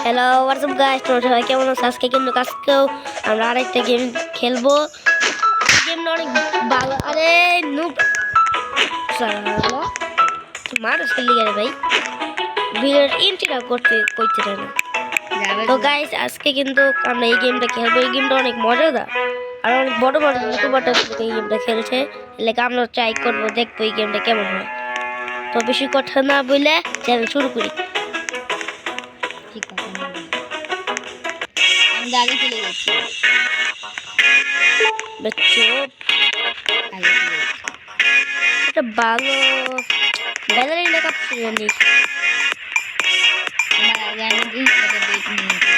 Hello WhatsApp guys, তোমরা সবাই কেমন আছো? আজকে কিন্তু আজকেও আমরা আরেকটা গেম খেলবো। গেমটা অনেক ভালো। আরে নুব সালা মানুষ খেলি গেলে ভাই ভিডিওর ইন্ট্রোটা করতে কইতে না। তো গাইস আজকে কিন্তু আমরা এই গেমটা খেলবো। এই গেমটা অনেক মজাদার আর অনেক বড় বড় ইউটিউবাররা এই গেমটা খেলছে। এলে আমরা ট্রাই করবো, দেখবো এই গেমটা কেমন হয়। তো বেশি কথা না বলে চ্যানেল শুরু করি। ঠিক কথা না বলে আমরা আগে চলে গেছি। আগে চলে গেছি। এটা ভালো ব্যালারিনা কাপ ছিল নি। আমার আগে আমি দিই এটা বেট নিয়ে নিয়েছি।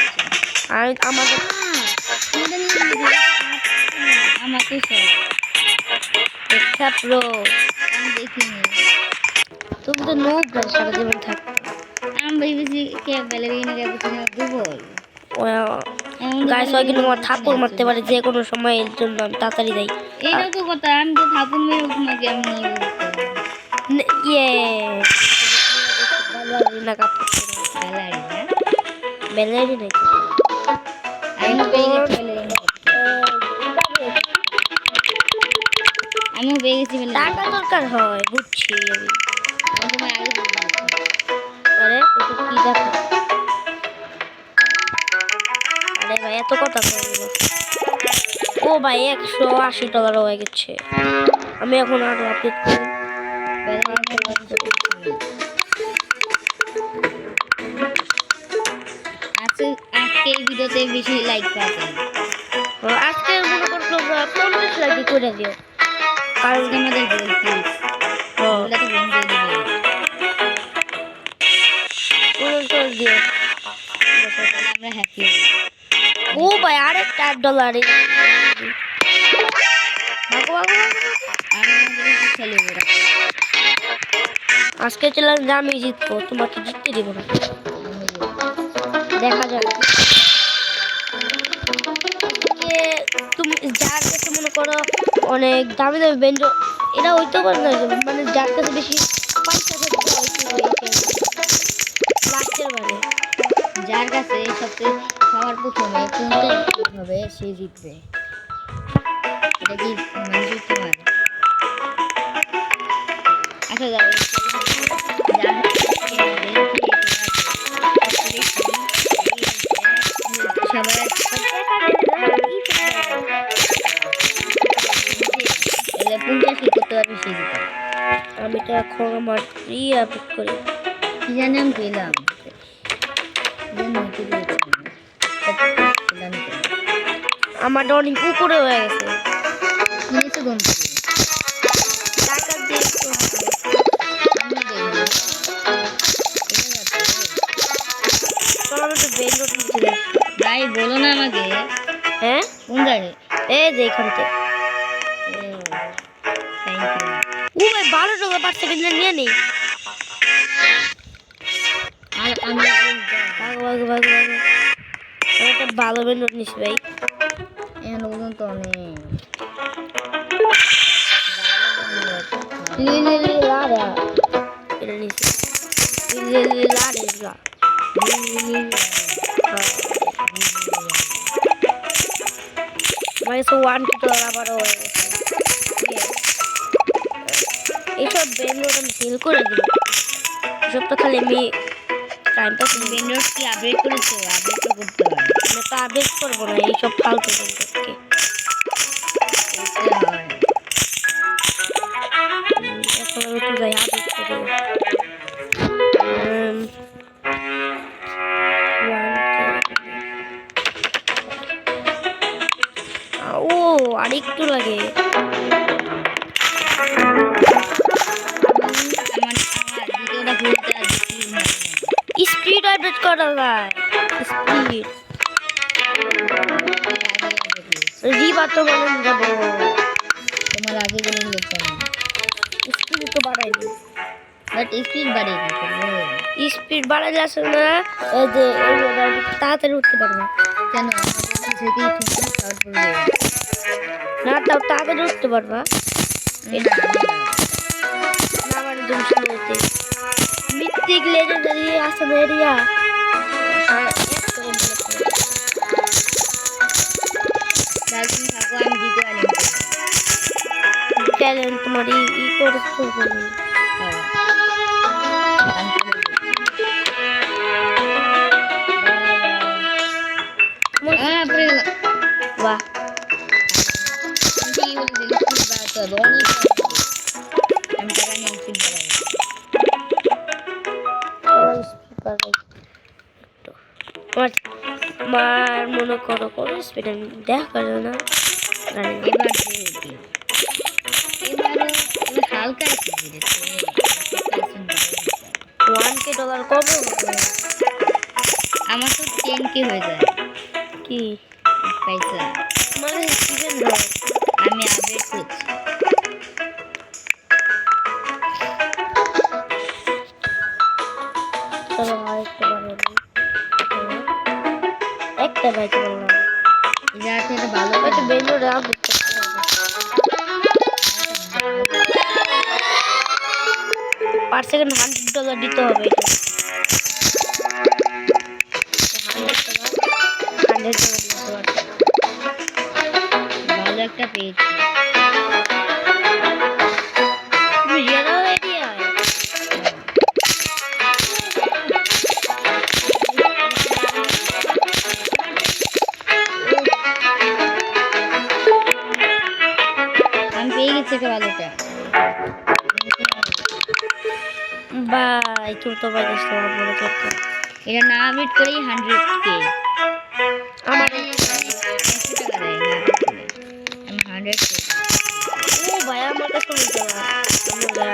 আর আমাদের আমার তো সব দেখা প্রো আমি দেখিনি। তুমি তো নো প্রায় সারা জীবন থাক। আমি ভেবেছি কে ব্যালেরিনা কে বুঝে দুর্বল। গাইস হয় কিন্তু আমার থাপ্পড় মারতে পারে যে কোনো সময়, এর জন্য আমি তাড়াতাড়ি যাই। এটাও তো কথা, আমি তো থাপুন মেরে তোমাকে আমি নিয়ে ইয়ে ব্যালারিনা কাপ ব্যালেরিনা ব্যালারিনা আমি পেয়ে গেছি ব্যালেরিনা। আমিও পেয়ে গেছি ব্যালেরিনা। টাকা দরকার হয় বুঝছি আমি। আমি তোমার আগে বলে দিয়েছি। আরে এটা কি দেখো? আরে ভাই এত কথা কই দিল। ও ভাই $180 হয়ে গেছে। আমি এখন আরো আপডেট করি। আজকে এই ভিডিওতে বেশি লাইক পাবেন। আজকে মনে করছো 50 লাইক করে দিও, কারণ আজকে আমাদের গোল প্লিজ ওগুলো তো বন্ধ করে দিবে। 50 দিও। তাহলে আমরা হ্যাপি হব। ও ভাই আরেকটা $8 ভাগো ভাগো ভাগো। আমি আমাদের কি খেলবো ওরা। আজকে চ্যালেঞ্জ আমি জিতবো, তোমাকে জিততে দিব না। দেখা যাবে। আজকে তুমি যার কাছে মনে করো অনেক দামি দামি বেঞ্জো, এটা হইতে পারে না, মানে যার কাছে বেশি পয়সা থাকবে লাস্টের বারে যার কাছে সবচেয়ে সবার প্রথমে কোনটা হবে সে জিতবে। এটা কি মানে জিততে পারে? আচ্ছা যাও সবাই এলে 50 কি করতে পারবে সে জিতবে। আমি তো এখন আমার আপডেট করি। কি জানি আমি পেলাম আমার অনেক উপরে হয়ে গেছে। কিনেছো গম টাকা দিয়ে একটু চলো আমি তো বেঞ্জো কিনতে। ভাই বলো না আমাকে হ্যাঁ কোন জায়গায়। এই যে এখানতে। Thank O you. ভাই $12 পাচ্ছে কিনে নিয়ে নেই। আর আমি ভাগো ভাগো ভাগো ভাগো। আমি একটা ভালো বেঞ্জো নিছি ভাই। এখানে ওজন তো অনেক। লারা এটা নিছি লারা আমার কাছে $1 আবারও হয়ে গেছে। এইসব বেঞ্জো আমি সেল করে দিব। এসব তো খালি আমি টাইম পাস বেন্ডর কি আপডেট করেছো? আপডেট তো করতে হয়। আমি তো আপডেট করবো না এইসব ফালতু বেঞ্জোকে। করতে হয়। এখন আমি তো যাই আপডেট করি। ও আর একটু লাগে। আমার দ্বিতীয়টা খুলতে আর স্পিড আপডেট করা যায়। স্পিড রিবা তো বলেন যাবো। তোমার আগে বলে দিয়েছি আমি। স্পিড তো বাড়াই দিই। বাট স্পিড বাড়িয়ে দিতে হবে। স্পিড বাড়াইলে আসলে না এই যে তাড়াতাড়ি উঠতে পারবো। কেন আমাদের থেকেই তুমি স্টার্ট করবে না তাও তাড়াতাড়ি উঠতে পারবা। এটা না মানে তুমি শুনতে মিথিক লেজেন্ডারি আছে না এরিয়া তাহলে তুমি থাকো, আমি দ্বিতীয় আইল্যান্ড ট্যালেন্ট তোমার ই করছো তুমি। বাহ আমার মনে করো কোনো স্পিড আমি দেখা যায় না জানি না। হালকা $1K কবে হবে? আমার তো 10K হয়ে যায় কি পয়সা। আমার স্টিভেন দাও। আমি আপডেট করছি। চলো আরেকটা বানাবো। একটা বাইক বললাম এটা থেকে ভালো হয়তো বেঙ্গলোরে আপডেট করতে হবে। পার সেকেন্ড $100 দিতে হবে এটা। $100 দিতে হবে। ভালো একটা পেয়েছি। তুমি জেনারেল এরিয়া আমি পেয়ে গেছি একটা ভালোটা। বাই তুমি তো পাইছিস তোমার বলে করতে এটা না আপডেট করেই 100K আমার 100 টাকা দেয় না update করলে। আমি 100K ও ভাই আমার কাছে বলতে পারো আমি ভাই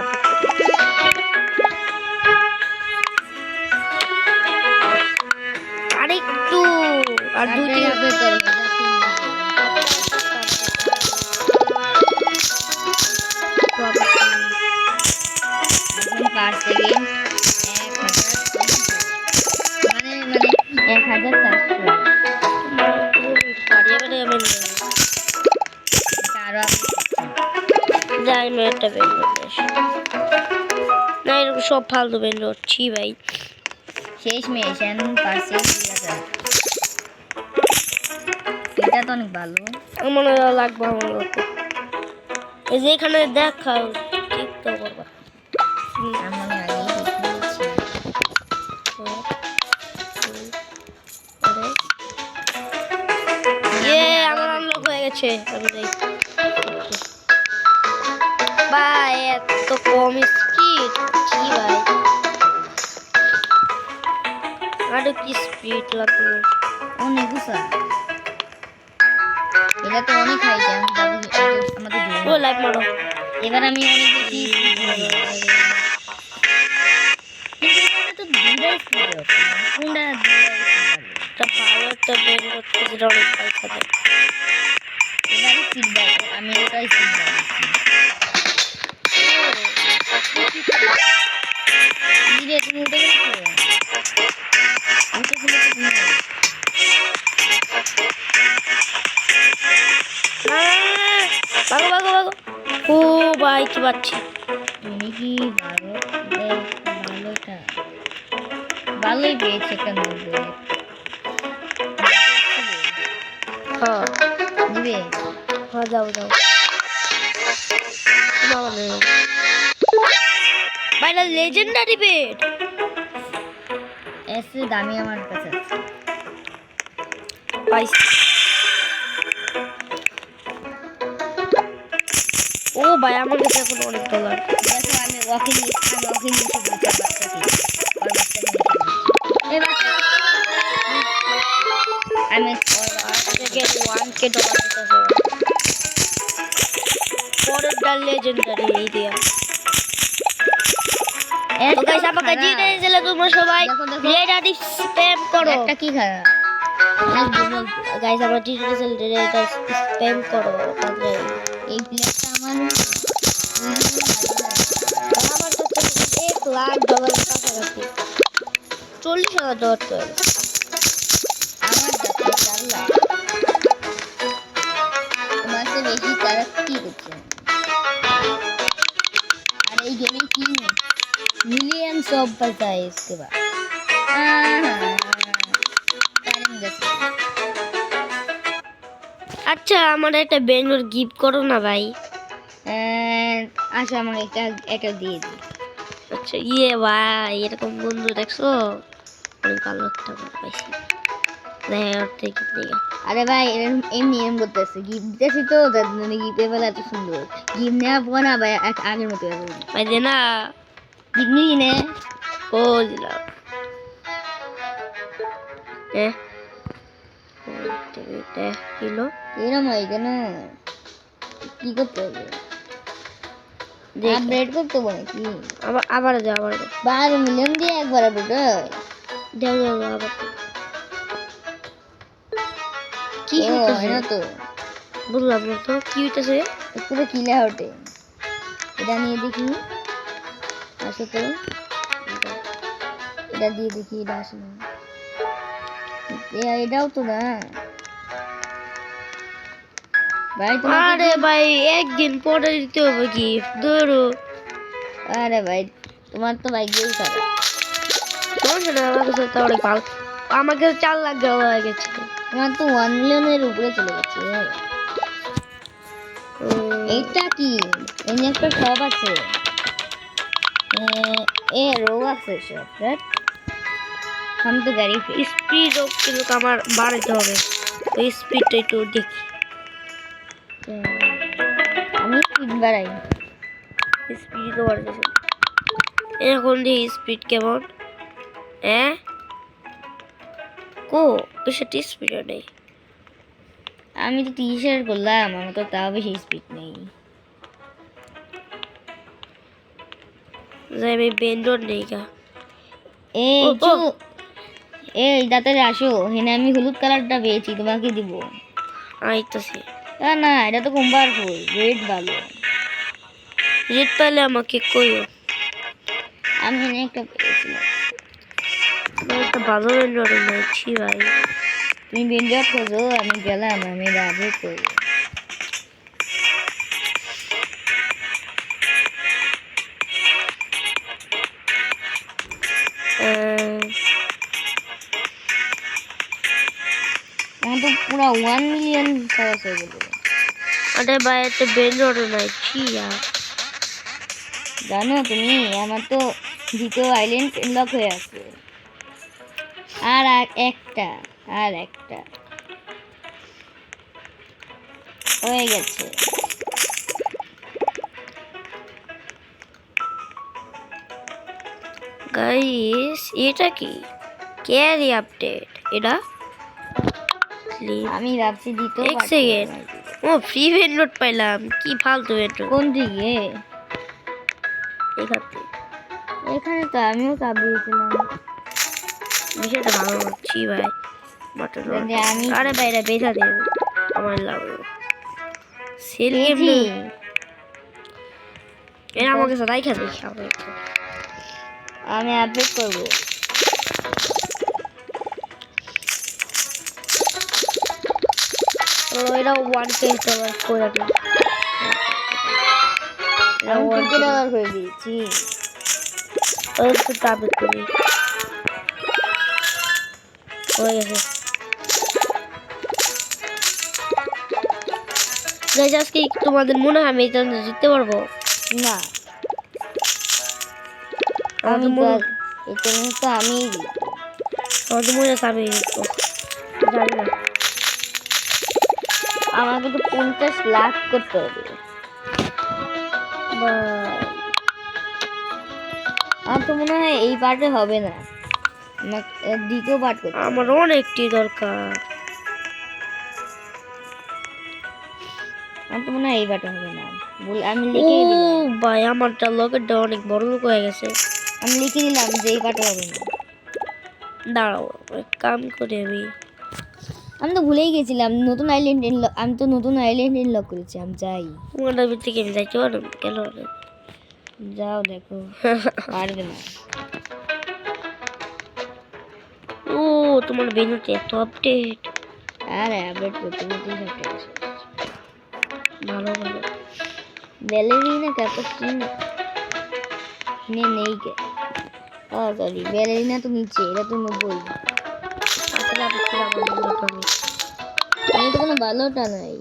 আরেকটু আর দুই তিন আপডেট করবে এখন পার সেকেন্ড 1400 আরো যাই মেয়েটা বের করতে না এরকম সব ফালতু বের করছি ভাই শেষ মিশন পার সেকেন্ড 2000। এটা তো অনেক ভালো। আমার লাগবে আমার লোকে এই যে এখানে দেখাও ঠিক তো করবা আমি আগেই দেখে নিয়েছি। আমার আনলক হয়ে গেছে আমি যাই ভাই এত কম স্পিড কি ভাই আরো কি স্পিড লাগবে অনেক গুছা। এটা তো অনেক হাইটে আমাদের ও লাইভ মারো এবার আমি অনেক বেশি তো দুইটা স্পিড হচ্ছে কোনটা একটা ভালো একটা বের করতে যেটা অনেক পয়সা দেয় এবারে স্পিড বাড় আমি ওটাই স্পিড বাড়াচ্ছি। ধীরে তুমি উঠে গেছো উঠে গেলে তো তুমি ভাগো ভাগো ভাগো ও ভাই কি পাচ্ছি তুমি কি ভালো ভালোটা ভালোই পেয়েছে একটা মধ্যে হ্যাঁ দিবে। হ্যাঁ যাও যাও বাইরে লেজেন্ডারি বেড এসে দামি আমার কাছে আছে। পাইছি ও ভাই আমার কাছে এখন অনেক $। দেখো আমি ওয়াকিং এসে বলতে বাচ্চাকে ওর বাচ্চাকে এই বাচ্চা আমি থেকে $1K দিতেছে পরের ডাল লেজেন্ডারি এই দিয়া তো গাইস আমাকে জিতে দিলে তোমরা সবাই রেডি স্প্যাম করো একটা কি খারাপ গাইস আমার জিতে দিলে এটা স্প্যাম করো তাহলে এই প্লেয়ারটা আমার আমার কাছে $1,00,000 কাছাকাছি $40,000 তো আমার কাছে 4 লাখ তোমার চেয়ে বেশি তারা কি করছে আর এই গেমে কি मिलियंस ऑफ पैसा है इसके बाद আচ্ছা আমার একটা বেঙ্গল গিফট করো না ভাই। আচ্ছা আমাকে একটা দিয়ে দিই। আচ্ছা ইয়ে ভাই এরকম বন্ধু দেখছো, অনেক ভালো একটা বন্ধু পাইছি। আরে ভাই এমনি এম করতেছে গিফট দিতেছি তো তার জন্য গিফট এবার এত সুন্দর গিফট নেওয়া পর না ভাই আগের মতো ভাই দে না গিফট নিই নে ও দিলাম কিলো এরম হয় কেন? কি করতে হবে? আপডেট করতে হবে নাকি? আবার দাও আবার দাও 12 মিলিয়ন দিয়ে একবার আপডেট হয়? দাও দাও আবার কি হয় না তো, বুঝলাম না তো কি হইতেছে। পুরো কিলা ওঠে। এটা নিয়ে দেখি আসো তো, এটা দিয়ে দেখি এটা আসে না। এটাও তো না ভাই। আরে ভাই একদিন পরে দিতে হবে গিফট ধরো। আরে ভাই তোমার তো ভাই গেল খারাপ। সমস্যা না, আমার কাছে তো অনেক ভালো। আমার কাছে 4 লাখ দেওয়া হয়ে গেছে। তোমার তো 1 মিলিয়নের উপরে চলে গেছে। এইটা কি এমনি একটা সব আছে রোগ আছে সব। আমি তো গাড়ি স্পিড কিন্তু আমার বাড়াইতে হবে, ওই স্পিডটা একটু দেখি। আমি স্পিড বাড়াই, স্পিড তো বাড়াইতেছে এখন দেখি স্পিড কেমন। কো বেশি স্পিড নেই। আমি তো টি-শার্ট করলাম, আমার তো তাও বেশি স্পিড নেই। আমি বেন্ডর নেই গা। এই দাঁতের আসো হেনে, আমি হলুদ কালারটা পেয়েছি, তোমাকে দিব। আইতাছি না এটা তো কুম্বার ফুল, রেড ভালো। রেড পেলে আমাকে কইও। আমি হেনে একটা পেয়েছিলাম। একটা ভালো বেন্ডর নিয়েছি ভাই। তুমি বেন্ডর খোঁজো, আমি গেলাম, আমি রাজে করবো। আমার তো পুরো 1 মিলিয়ন খরচ হয়ে গেল। আরে ভাই একটা বেন্ডর নিয়েছি। জানো তুমি আমার তো দ্বিতীয় আইল্যান্ড লক হয়ে আছে। আর একটা হয়ে গেছে। গাইস এটা কি ক্যারি আপডেট? এটা আমি ভাবছি দ্বিতীয় এক সেকেন্ড। ও ফ্রি বেন্ডর পাইলাম, কি ফালতু বেন্ডর। কোন দিকে? এখানে তো আমিও চাপ দিয়েছিলাম। বিষয়টা ভালো হচ্ছি ভাই। আরে ভাই এটা বেচা দেবে আমার লাভ। সেল গেম এর আমাকে সদাই খেতে আমি আপডেট করবো। এটা 1K সার্ভার করে দিই। আমি $1 করে দিয়েছি। ওই তো আপডেট করি হয়ে গেছে। গাইস আজকে তোমাদের মনে হয় আমি এটা জিততে পারবো না? আমি তো এটা তো আমি আমাদের মনে আছে আমি জিতবো, জানি না। আমাকে তো 50 লাখ করতে হবে। আমার তো মনে হয় এই পার্টে হবে না, দ্বিতীয় পার্ট করতে। আমার অনেকটি দরকার। আমার তো মনে হয় এই পার্টে হবে না। আমি লিখে দিলাম ভাই আমারটা লকেটটা অনেক বড় লোক হয়ে গেছে। আমি লিখে দিলাম যে এই পার্টে হবে না। দাঁড়াও কাম করে আমি তো ভুলেই গেছিলাম নতুন আইল্যান্ড আমি তো নতুন আইল্যান্ড লক করেছি। আমি যাই তোমার ভিতরে আমি যাইতে পারলাম কেন? যাও দেখো পারবে না। ও তোমার বেনুতে এত আপডেট। আরে আপডেট করতে করতে ভালো ভালো ব্যালেরিনা ক্যাপাচিনো নেই কে? সরি ব্যালেরিনা তো নিচে, এটা তো 90। এই তো কোনো ভালোটা নাই,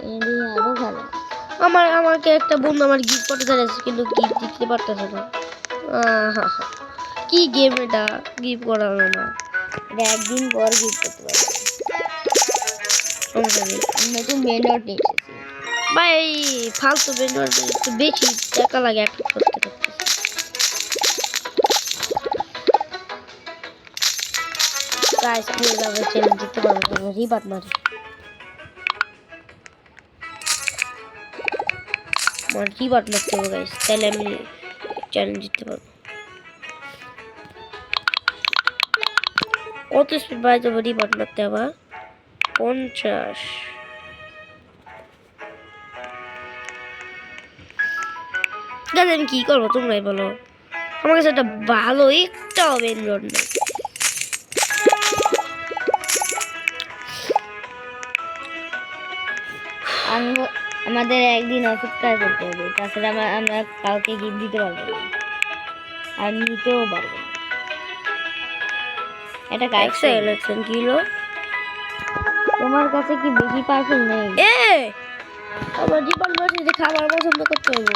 এই আরো খারাপ। আমাকে একটা বন্ধু আমার গিফট করতে চাইছে কিন্তু গিফট দিতে পারতেছে না। আহা, কি গেম এটা, গিফট করা হবে না। এটা একদিন পর গিফট করতে পারবে। সমস্যা নেই নতুন বেন্ডর নিয়ে এসেছি। ভাই, ফালতু বেন্ডর একটু বেশি টাকা লাগে একটা করতে করতে। গাইস প্লিজ আমরা চ্যালেঞ্জ জিততে পারবো না, রিবাত মারি রিবাত মারতে হবে গাইস, তাহলে আমি চ্যালেঞ্জ জিততে পারবো। কত স্পিড বাড়াইতে হবে রিবাত মারতে? আবার 50। দাদা আমি কি করবো তোমরাই বলো, আমার কাছে একটা ভালো একটাও বেন্ডর নেই। আমাদের একদিন অপেক্ষা করতে হবে, তাছাড়া আমরা কাউকে গিফট দিতে পারবো না আর নিতেও পারবো না। এটা ইলেকশন কিলো তোমার কাছে কি বেশি পার্সেল নেই? আমার জীবন বসে যে খাবার পছন্দ করতে হইব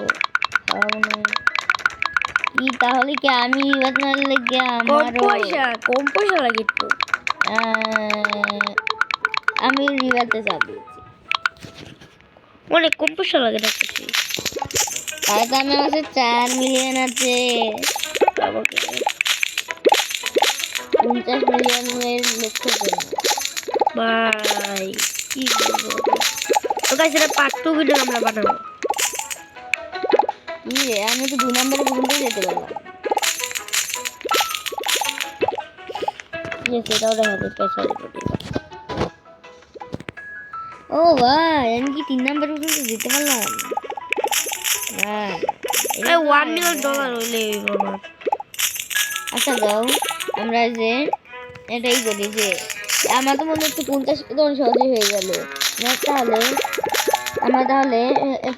কি তাহলে কি আমি আপনার লেগে কম পয়সা লাগে একটু। আমি রিভাতে যাবো, অনেক কম পয়সা লাগে দেখতেছি। তাহলে তো আমার কাছে 4 মিলিয়ন আছে, 50 মিলিয়নের লক্ষ্য করবো। ভাই কি বলবো, তো গাইস এটা পার্ট 2 ভিডিও আমরা বানাবো। কি রে, আমি তো 2 নম্বরে পর্যন্ত যেতে পারলাম। সেটাও দেখা যায় পয়সা দিতে। ও ভাই, আমি কি 3 নম্বর পর্যন্ত যেতে পারলাম? $1 মিলিয়ন হইলে হইব না। আচ্ছা যাও, আমরা যে এটাই করি যে আমার তো মনে হচ্ছে 50 তখন সহজে হয়ে গেল। আমরা তাহলে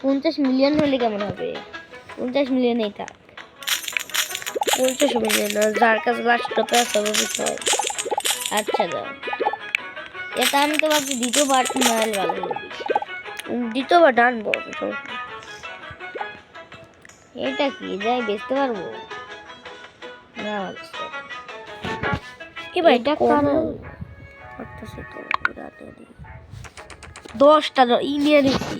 50 মিলিয়ন হলে কেমন হবে? 50 মিলিয়নই থাক। 50 মিলিয়ন না, যার কাছে লাস্টটা পয়সা হবে বিষয়। আচ্ছা যাও, এটা আমি তো ভাবছি দ্বিতীয়বার মারাল ভালো হবে। দ্বিতীয়বার ডানবো। এটা কি যাই বেচতে পারবো না? এবার এটা কারণ 10টা ইন্ডিয়া নিচ্ছি,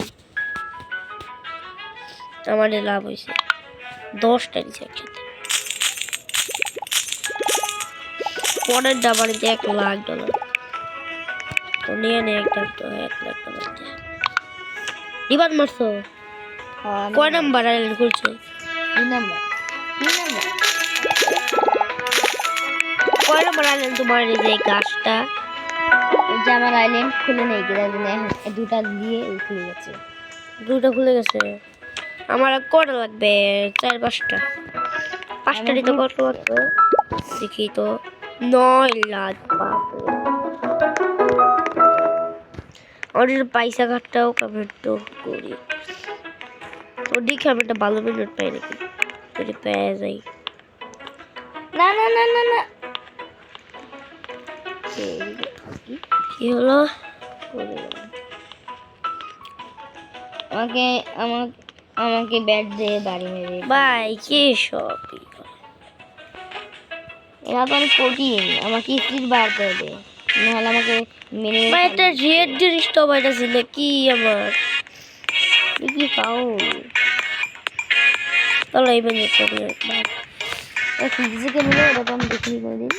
আমাদের লাভ হয়েছে। 10টা নিচ্ছি একসাথে, পরের ডাবারিতে $1,00,000 তো নিয়ে নে একটা, তো $1,00,000 রিবাদ মারছো। কয় নাম্বার আইল্যান্ড করছে? 3 নম্বর। কয় নাম্বার আইল্যান্ড তোমার এই যে গাছটা? ওই যে আমার আইল্যান্ড খুলে নেই, দুটা দিয়ে খুলে গেছে। দুটো খুলে গেছে। আমার আর কটা লাগবে? 4-5টা। 5টা দিতে কত লাগবে দেখি তো। 9 লাখ। আমাদের পয়সা ঘাটটাও কমেন্ট তো করি, তো দেখি আমি একটা ভালো মিনিট পাই নাকি, যদি পেয়ে যাই। না না না না না, কি হলো? আমাকে আমাকে ব্যাট দিয়ে বাড়ি মেরে। ভাই কি সব এরা তো অনেক কঠিন, আমাকে স্পিড বাড়তে হবে, নাহলে আমাকে মেরে। ভাই একটা রেড জিনিসটা বাইটা ছিল কি আমার কি ফাউল? তাহলে এই বেঞ্চে চলে ভাই ফিজিকে মিলে এটা তো আমি দেখিনি কোনোদিন।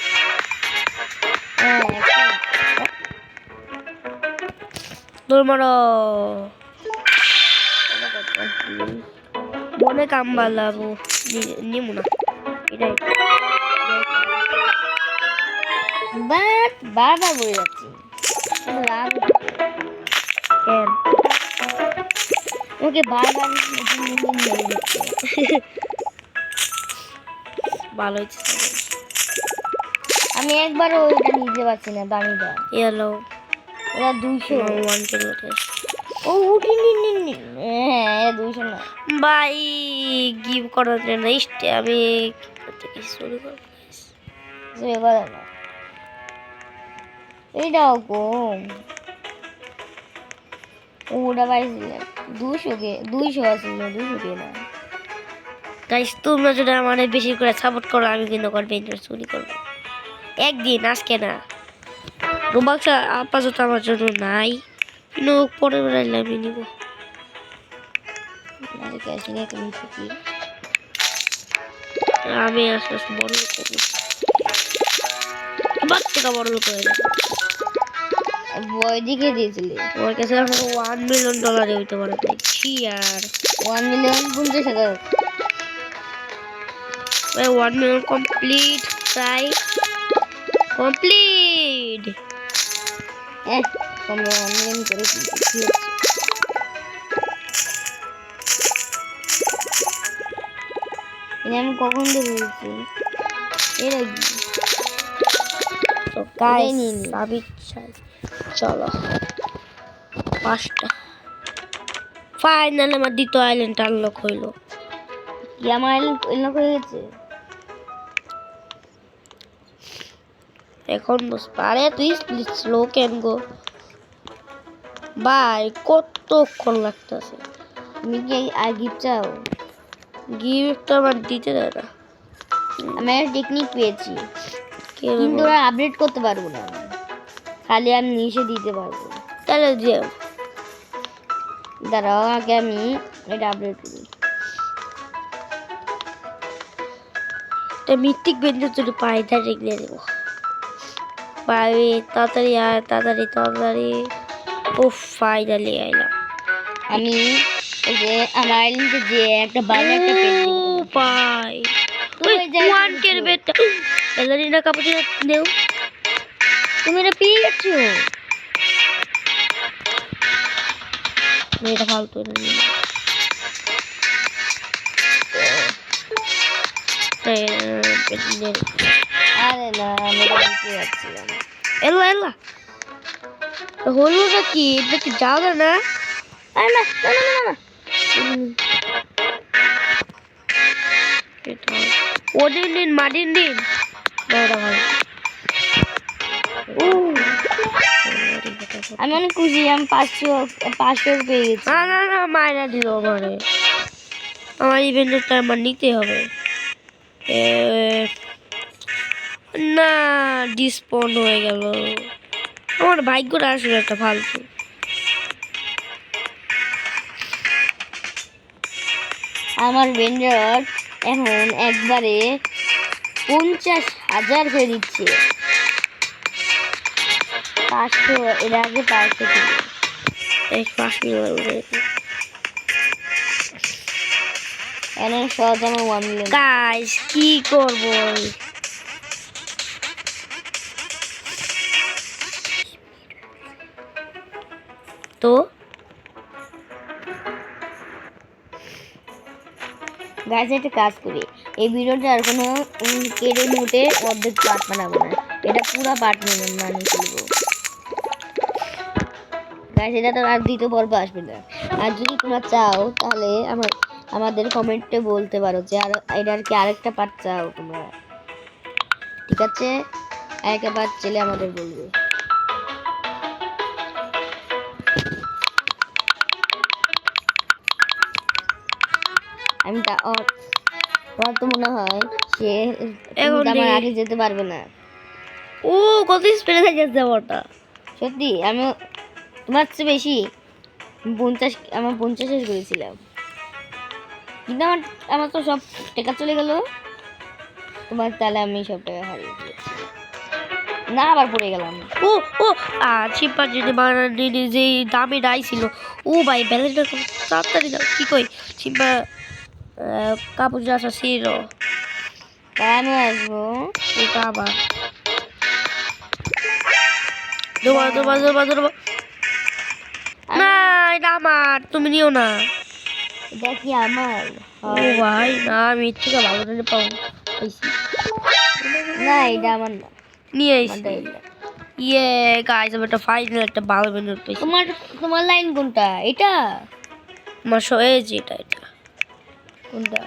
দৌড় মারো মনে কামবালাবো নিমু না এটাই। বারবার বলে যাচ্ছি লাভ কেন ওকে বারবার মেরে দিচ্ছে। ভালো হয়েছে। আমি একবারও ওইটা নিতে পারছি না, দামিটা। ইয়েলো ওরা 200 1 কিলোমিটার। ও উঠি নি হ্যাঁ 200 না ভাই গিভ করার জন্য ইস্টে আমি শুরু করব। এবার না এইটাও কম। ওটা পাইছিলাম 200 আছিল, 200 কে না। গাইস তোমরা যদি আমার বেশি করে সাপোর্ট করো আমি কিন্তু কনভেন্টার চুরি করবো একদিন, আজকে না। রোবাক্স আপাতত আমার জন্য নাই, কিন্তু পরে বেড়াইলে আমি নিব। ক্যাশিনে তুমি কি আমি আস্তে আস্তে বড় লোক করবো, আবার থেকে বড় লোক হয়ে যাবো। বই দিকে দিয়েছিলে ওর কাছে এখন $1 মিলিয়ন হইতে পারে, দেখছি আর 1 মিলিয়ন 50,000। 1 মিলিয়ন কমপ্লিট, প্রায় কমপ্লিট। তোমরা 1 মিলিয়ন করে কি হচ্ছে? আমি কখন দেখেছি এর আগে। তো গাইস নিয়ে নি। আমি চাই, চলো 5টা ফাইনাল আমার দ্বিতীয় আইল্যান্ড আনলক হইলো। কি আমার এলক হয়ে গেছে? এখন পারে তুই স্লো কেন গো ভাই, কতক্ষণ লাগতেছে? তুমি কি আর গিফট চাও? গিফট আমার দিতে দেয় না। আমি একটা টেকনিক পেয়েছি, কে কিন্তু বলবো? ওরা আপডেট করতে পারবো না, খালি আমি নিচে দিতে পারবো। তাহলে যে দাঁড়াও আগে আমি এটা আপডেট করি। মিথিক বেঞ্জের যদি পাই তাহলে রেখে দেবো। পাই তাড়াতাড়ি আর তাড়াতাড়ি তাড়াতাড়ি। ও ফাইনালি আইলাম। আমি এই যে আমার আইল্যান্ডে যে একটা ভালো একটা পেজ ও পাই তুই যাই ওয়ান কের বেটা এলারিনা কাপুচিনো দেও। তুমি এটা পেয়ে গেছো? এটা ফালতু এটা নিয়ে নাও। আরে না আমি এটা নিতে যাচ্ছিলাম। এলা এলা হলো নাকি? এটা কি যাবে না? আরে না না না না না ওদিন দিন মাদিন দিন দাদা ভাই। আমি অনেক খুশি, আমি 500 পেয়ে গেছি। না না না মায়েরা দিল আমারে, আমার ইভেন্টটা আমার নিতে হবে। না ডিসপন হয়ে গেল, আমার ভাগ্যটা আসলে একটা ফালতু। আমার ভেন্ডার এখন একবারে 50,000 করে দিচ্ছে। 500 এর আগে 500 ছিল। এই 5 মিলিয়ন অনেক সহজ আমার 1 মিলিয়ন। গাইস কি করব? তো গাইস একটা কাজ করি, এই ভিডিওটা আর কোনো কেড়ে মুটে অর্ধেক পার্ট বানাবো না, এটা পুরো পার্ট বানিয়ে ফেলবো। গাইস এটা তো আর দ্বিতীয় পর্ব আসবে না। আর যদি তোমরা চাও তাহলে আমাদের কমেন্টে বলতে পারো যে আর এটার কি আরেকটা পার্ট চাও তোমরা, ঠিক আছে? আরেকটা পার্ট চাইলে আমাদের বলবে। আমি তোমার তো মনে হয় সে আমার আগে যেতে পারবে না। ও কত স্পিডে থেকে যাচ্ছে ওটা, সত্যি আমি তোমার চেয়ে বেশি 50 শেষ করেছিলাম, কিন্তু আমার তো সব টাকা চলে গেল। তোমার তাহলে আমি সব টাকা হারিয়ে দিয়েছি না, আবার পড়ে গেলাম। ও ও চিম্পা যদি বানানি যে দামে ডাইছিল। ও ভাই ব্যালেন্সটা তাড়াতাড়ি দাও। কি কই চিম্পা কাপড় আসা ছিল, আমি আসবো। এটা আবার দোবা দোবা দোবা দোবা। না এটা আমার, তুমি নিও না। এটা কি আমার? ও ভাই না, আমি এর থেকে ভালো রেটে পাবো পাইছি। না এটা আমার না, নিয়ে আইছি। ইয়ে গাইস আমি একটা ফাইনাল একটা ভালো বেনিট পাইছি। তোমার লাইন কোনটা? এটা আমার এই যে এটা এটা কোনটা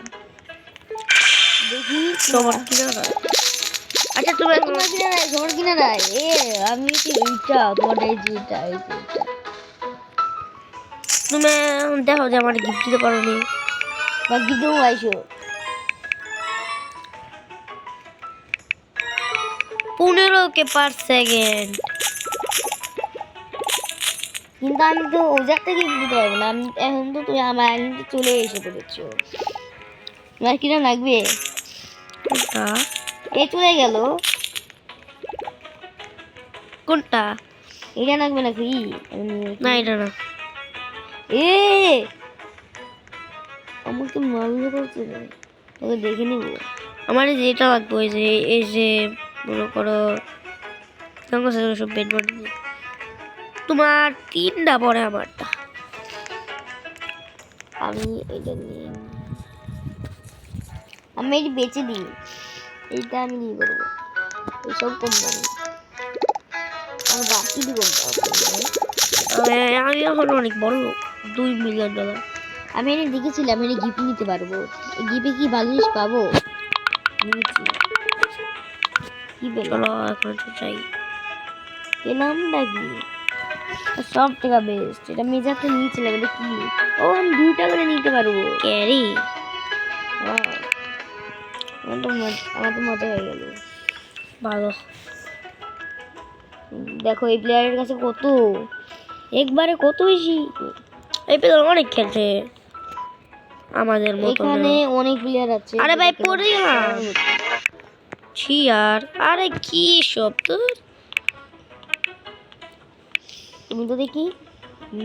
দেখি তোমার কি না? আচ্ছা তোমার তোমার কিনা নাই, তোমার কিনা নাই। আমি কি এইটা তোমার এই যে এইটা তুমি দেখো যে আমার গিফট দিতে পারো নি। বা গিফট দেবো আইসো। 15 কে/সেকেন্ড। কিন্তু আমি তো ওই জায়গা থেকে গিফট দিতে পারবো না। আমি এখন তো তুমি আমার আইনতে চলে এসে পড়েছো। তোমার কিনা লাগবে? কোনটা এই চলে গেল। কোনটা? এটা লাগবে নাকি? না এটা না। এ আমাকে মারলে করছে না, তোকে দেখে নিব। আমার এই যে এটা লাগবে, এই যে মনে করো সব বেড বডি। তোমার 3টা পরে আমারটা। আমি এটা নিয়ে আমি এটি বেচে দিই। এইটা আমি নিয়ে করবো, এইসব কম দামি। আর বাকি দিব আমি এখন অনেক বড় লোক, $2 মিলিয়ন। আমি এনে দেখেছিলাম এনে গিফট নিতে পারবো। এই গিফটে কি ভালো জিনিস পাবো? নিয়েছি। কি পেলাম? চলো এখন তো চাই। পেলাম নাকি? সব থেকে বেস্ট এটা মেজাতে নিয়েছিলাম। এটা কি? ও আমি 2টা করে নিতে পারবো। ক্যারি আমার তো মজা হয়ে গেল। ভালো। দেখো এই প্লেয়ারের কাছে কত, একবারে কত বেশি। এই প্লেয়ার অনেক খেলছে আমাদের মতো। এখানে অনেক প্লেয়ার আছে। আরে ভাই পড়ে গেলাম। ছি আর আরে কি সব তো। তুমি তো দেখি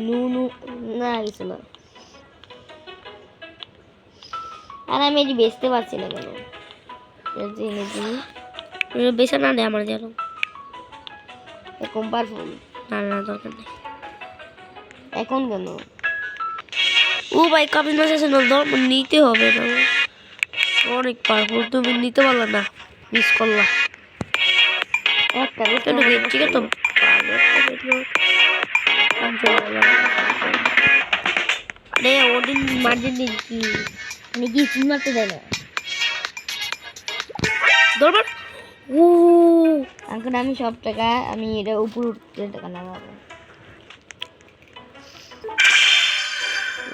নুনু না কিছু না। আর আমি এটি বেচতে পারছি না কেন? বেছে না নেই আমার যেন। এখন পারফুল না না দরকার নেই এখন কেন? ও ভাই কাপি মাছ আছে না, নিতে হবে না। অনেক পারফুল, তুমি নিতে পারলা না, মিস করলা। একটা ঠিক আছে তো আরে ওদিন মার্জিন কি নাকি চিন মারতে দেয় না। দরবার ও এখন আমি সব টাকা আমি এটা উপর উঠতে টাকা লাগাবো।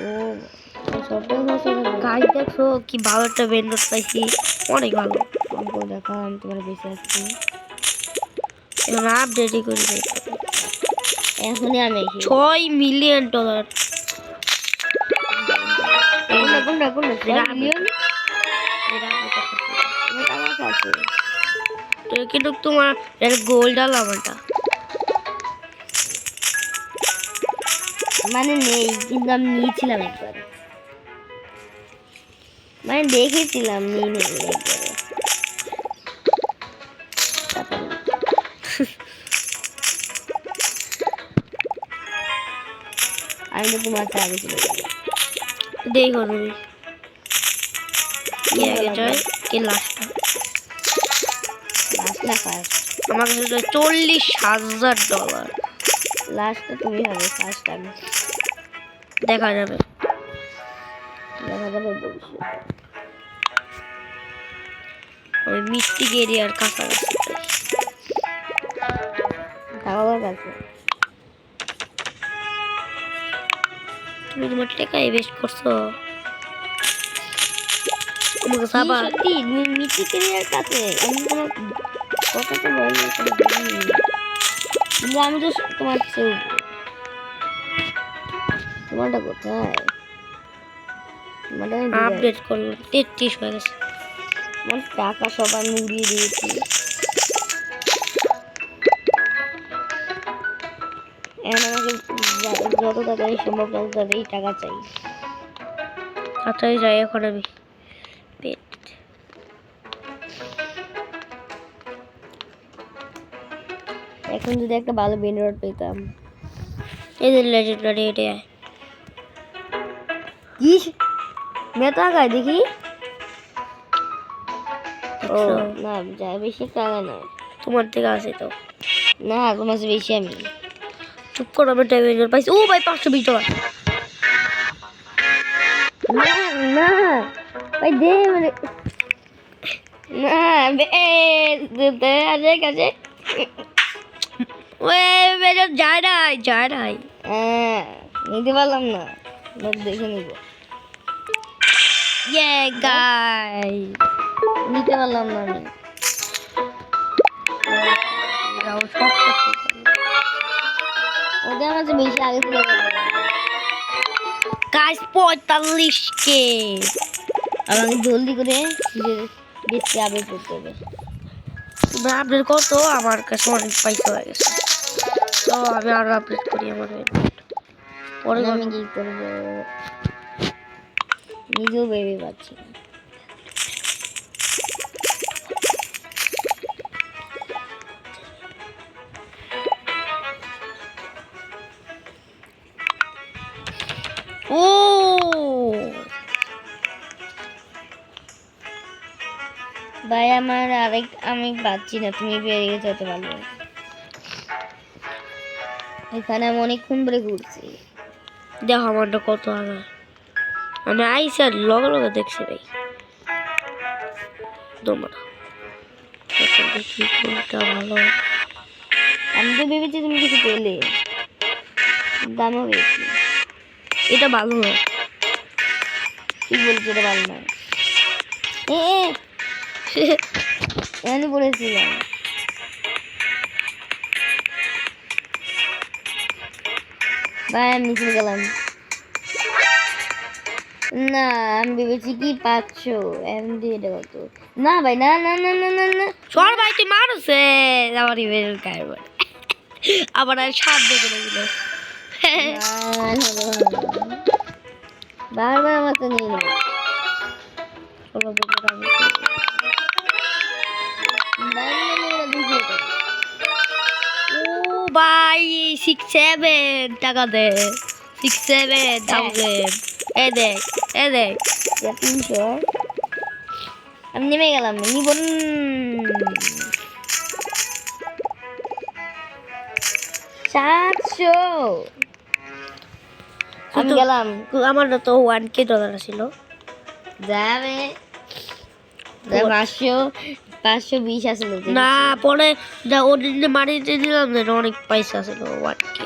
ও সব টাকা গাছ দেখো কি ভালো একটা বেন্ডর পাইছি, অনেক ভালো। অঙ্ক দেখো আমি তোমার বেঁচে আসছি। এখন আপডেটই করি। এখনই আমি $6 মিলিয়ন। কোনটা কোনটা কোনটা যেটা মিলিয়ন আমার কাছে আছে। কিন্তু তোমার গোল্ড আলামাটা মানে নেই, কিন্তু আমি নিয়েছিলাম একবার, মানে দেখেছিলাম নিয়ে নেই একবারে। আমি তো তোমার আগে ছিল। দেখো তুমি কে আগে যায় কে লাস্ট। লাস্ট না ফার্স্ট? আমার কাছে $40,000। লাস্টটা তুমি হবে, ফার্স্ট আমি। দেখা যাবে দেখা যাবে ভবিষ্যৎ। ওই মিস্টিক এরিয়ার কাছাকাছি খাওয়ার কাছে তুমি তোমার টাকা ইনভেস্ট করছো আমাকে সাবা। সত্যি মিষ্টি কেরিয়ার কাছে আমি তোমার কথা তো বলি, কিন্তু আমি তো তোমার চেয়ে তোমারটা কোথায়? তোমারটা আপডেট করলো 33 হয়ে গেছে। আমার টাকা সব আমি উড়িয়ে দিয়েছি। এখন আমাকে যত তাড়াতাড়ি সম্ভব তত তাড়াতাড়ি টাকা চাই। তাড়াতাড়ি যাই এখন আমি পেট। এখন যদি একটা ভালো বেন্ডার পেতাম। এই যে লেজেন্ডারি এটা কি মেটা গায় দেখি। ও না যা বেশি টাকা না তোমার থেকে আছে তো। না তোমার চেয়ে বেশি আমি। চুপ করো, আমি ড্যামেজ পাইছি। ও ভাই $520। না না ভাই দে মানে না আছে কাছে ওই বেজর যায় নাই নিতে পারলাম না লোক দেখে নিব ইয়ে গাই নিতে পারলাম না আমি ওদের আমার বেশি আগে থেকে গাইস 45 কে আর আমি জলদি করে দেখতে আপডেট করতে হবে আপডেট কত আমার কাছে অনেক পয়সা হয়ে গেছে তো আমি আরো আপডেট করি আমার পরে আমি কি করবো নিজেও ভেবে পাচ্ছি না ও ভাই আমার আমি পাচ্ছি না তুমি বেরিয়ে গেছো হতে পারবো এখানে আমি অনেকক্ষণ ধরে ঘুরছি দেখো আমারটা কত আগে আমি আইসার লগে লগে দেখছি ভাই তোমরা দেখি কোনটা ভালো আমি তো ভেবেছি তুমি কিছু পেলে দামও পেয়েছি এটা ভালো না কি বলছি এটা ভালো না এখানে পড়েছিলাম ভাই আমি নিচে গেলাম না আমি ভেবেছি কি 500 এমডি এটা কত না ভাই না না না না না না সর ভাই তুই মানুষে আমার ইমেল গায়ে বলে আবার আর সাহায্য করে দিল বারবার আমার তো নিয়ে নেবো চলো বন্ধুরা, আমি করবো। ও ভাই 67 টাকা দে 67,000 এ দেখ 300 আমি নেমে গেলাম নিব $700 আমি গেলাম আমার তো 1K ডলার ছিল যাবে 520 আসলো না পরে যা ওদিন মারিতে দিলাম না অনেক পয়সা ছিল 1K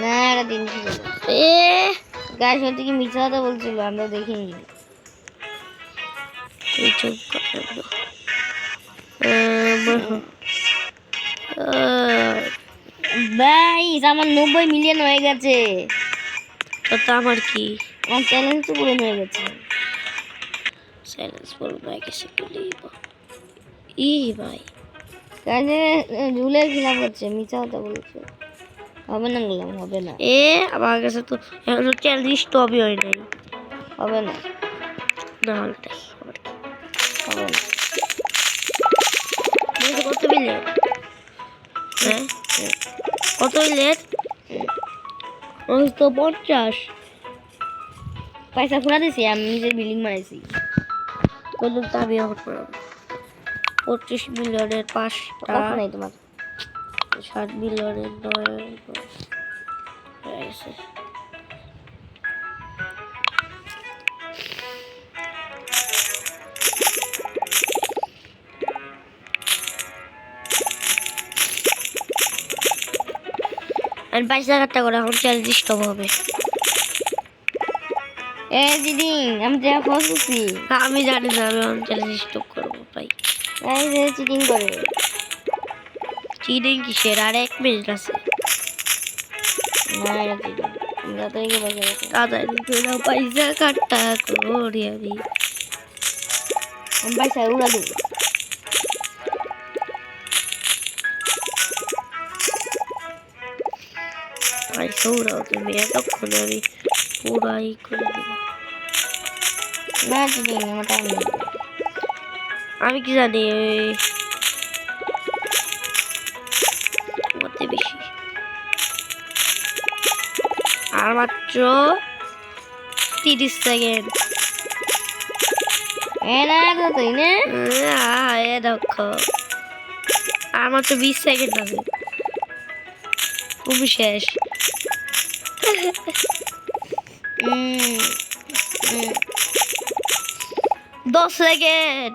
না এটা 300 এ গাইস সত্যি কি মিথ্যা কথা বলছিল আমরা দেখিনি তুই চুপ কর ভাই আমার 90 মিলিয়ন হয়ে গেছে তো আমার কি আমার চ্যালেঞ্জ তো পূরণ হয়ে গেছে সাইলেন্স বল ভাই কেসে তুলিব ই ভাই কাজে ঝুলে খিলাফ হচ্ছে মিথ্যা কথা বলছে হবে না গেলাম হবে না এ আমার কাছে তো এখন চ্যালেঞ্জ টপই হয় নাই হবে না না হলটাই আবার কি হবে না বুঝতে কত বিলে হ্যাঁ কত বিলে ওই তো 50 পয়সা ফুরা দিছি আমি নিজের বিল্ডিং বানাইছি বলুন তো আমি এখন পড়াবো 25 মিলিয়নের 5টা কথা নাই তোমার 7 মিলিয়নের 9 আমি 22,000 টাকা করে এখন চ্যালেঞ্জ স্টপ হবে এ দিদি আমি যা খরচ করছি আমি জানি না আমি এখন চ্যালেঞ্জ স্টপ করবো ভাই এই যে চিটিং করে চিটিং কিসের আর 1 মিনিট আছে না এটা চিটিং আমরা তো এগিয়ে বসে গেছি তাড়াতাড়ি করে পয়সা কাটা করি আমি আমি পয়সা উড়া দেবো পয়সা উড়াও তুমি এতক্ষণ আমি পুরাই করে দেবো না চিটিং আমার টাইম নেই আমি কি জানি মতে বেশি আর মাত্র 30 সেকেন্ড এ না তো তুই না এ দেখো আর মাত্র 20 সেকেন্ড আছে খুবই শেষ 10 সেকেন্ড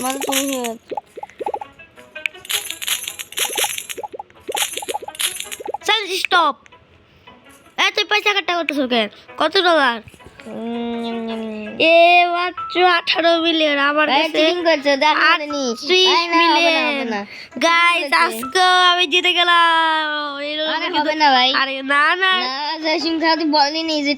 তোমার তো চুরি হয়ে যাচ্ছে। চল স্টপ। তুই পয়সা কাটা করতেছো কেন? কত ডলার? এ মাত্র 18 মিলিয়ন। আমার ভাই কাছে চিটিং করছো, দেখ মানে নি। 38 ভাই না, হবে না, হবে মিলিয়ন। না। গাইস ঠিক আছে। আজকে আমি জিতে গেলাম। আরে হবে না ভাই। আরে না না না, জয়সিং তুই বললি নি যে